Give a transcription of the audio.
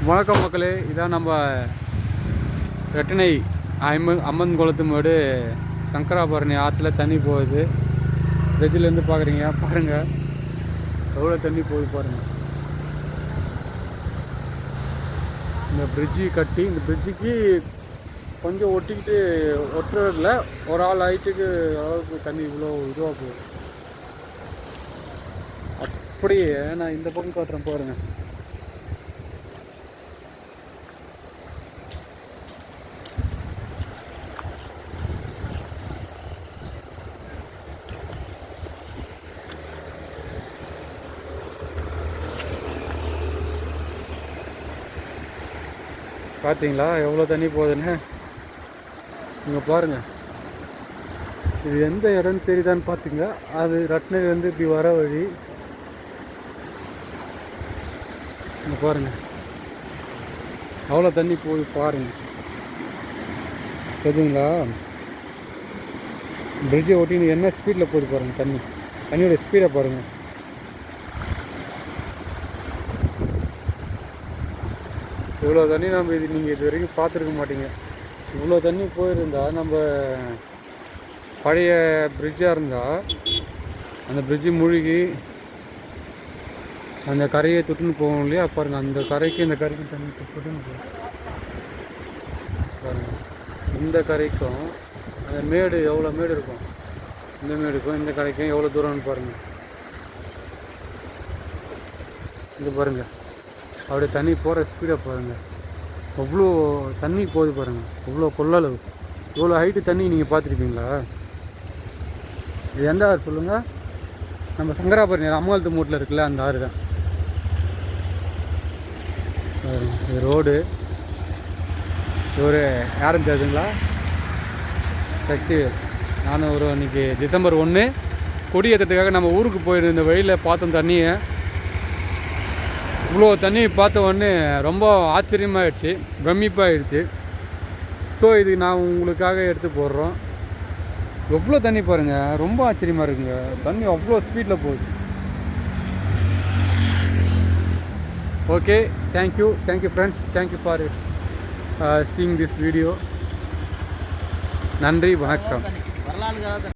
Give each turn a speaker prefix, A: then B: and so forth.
A: வணக்கம் மக்களே, இதான் நம்ம ரெட்டினை அம்மன் குளத்து மேடு சங்கராபரணி ஆற்றுல தண்ணி போகுது. ஃப்ரிட்ஜிலேருந்து பார்க்குறீங்க, பாருங்கள் எவ்வளோ தண்ணி போகுது பாருங்கள். இந்த பிரிட்ஜி கட்டி இந்த பிரிட்ஜுக்கு கொஞ்சம் ஒட்டுறதில்ல, ஒரு ஆள் ஹைட்டுக்கு அளவுக்கு தண்ணி இவ்வளோ இதுவாக போகுது. அப்படியே நான் இந்த பக்கம் காட்டுறேன் பாருங்கள். பார்த்தீங்களா எவ்வளோ தண்ணி போகுதுன்னு? இங்கே பாருங்கள், இது எந்த இடம்னு தெரியுதான்னு பார்த்தீங்க. அது ரத்னகிரிலேருந்து இப்படி வர வழி. இங்கே பாருங்கள் அவ்வளோ தண்ணி போகுது பாருங்கள். தெரியுங்களா? பிரிட்ஜை ஒட்டி என்ன ஸ்பீடில் போகுது பாருங்கள். தண்ணியோட ஸ்பீடை பாருங்கள். இவ்வளோ தண்ணி நீங்கள் இது வரைக்கும் பார்த்துருக்க மாட்டீங்க. இவ்வளோ தண்ணி போயிருந்தால் நம்ம பழைய பிரிட்ஜாக இருந்தால் அந்த பிரிட்ஜு மூழ்கி அந்த கரையை தொட்டுன்னு போகும் இல்லையா? பாருங்கள், அந்த கரைக்கு இந்த கரைக்கும் தண்ணி தொட்டுன்னு போகும் பாருங்கள். இந்த கரைக்கும் அந்த மேடு எவ்வளோ மேடு இருக்கும், இந்த மேடுக்கும் இந்த கரைக்கும் எவ்வளோ தூரம்னு பாருங்கள். இது பாருங்கள், அப்படியே தண்ணி போகிற ஸ்பீடை பாருங்கள். அவ்வளோ தண்ணி போகுது பாருங்கள், அவ்வளோ கொள்ளளவு. இவ்வளோ ஹைட்டு தண்ணி நீங்கள் பார்த்துருப்பீங்களா? இது எந்த ஆறு சொல்லுங்கள்? நம்ம சங்கராபரணி அம்மாளத்து மூட்டில் இருக்குல்ல, அந்த ஆறு தான். இது ரோடு. இவர் யாருன்னு தெரியுதுங்களா? சக்தி. நானும் ஒரு அன்றைக்கி டிசம்பர் 1 கொடியேற்றத்துக்காக நம்ம ஊருக்கு போயிருந்த இந்த வழியில் பார்த்தோம் தண்ணியை. இவ்வளோ தண்ணி பார்த்த உடனே ரொம்ப ஆச்சரியமாகிடுச்சு, பிரமிப்பாகிடுச்சு. ஸோ இது நான் உங்களுக்காக எடுத்து போடுறோம். எவ்வளோ தண்ணி பாருங்கள், ரொம்ப ஆச்சரியமாக இருக்குங்க. தண்ணி அவ்வளோ ஸ்பீடில் போகுது. Okay, thank you friends, thank you for seeing this video. நன்றி, வணக்கம்.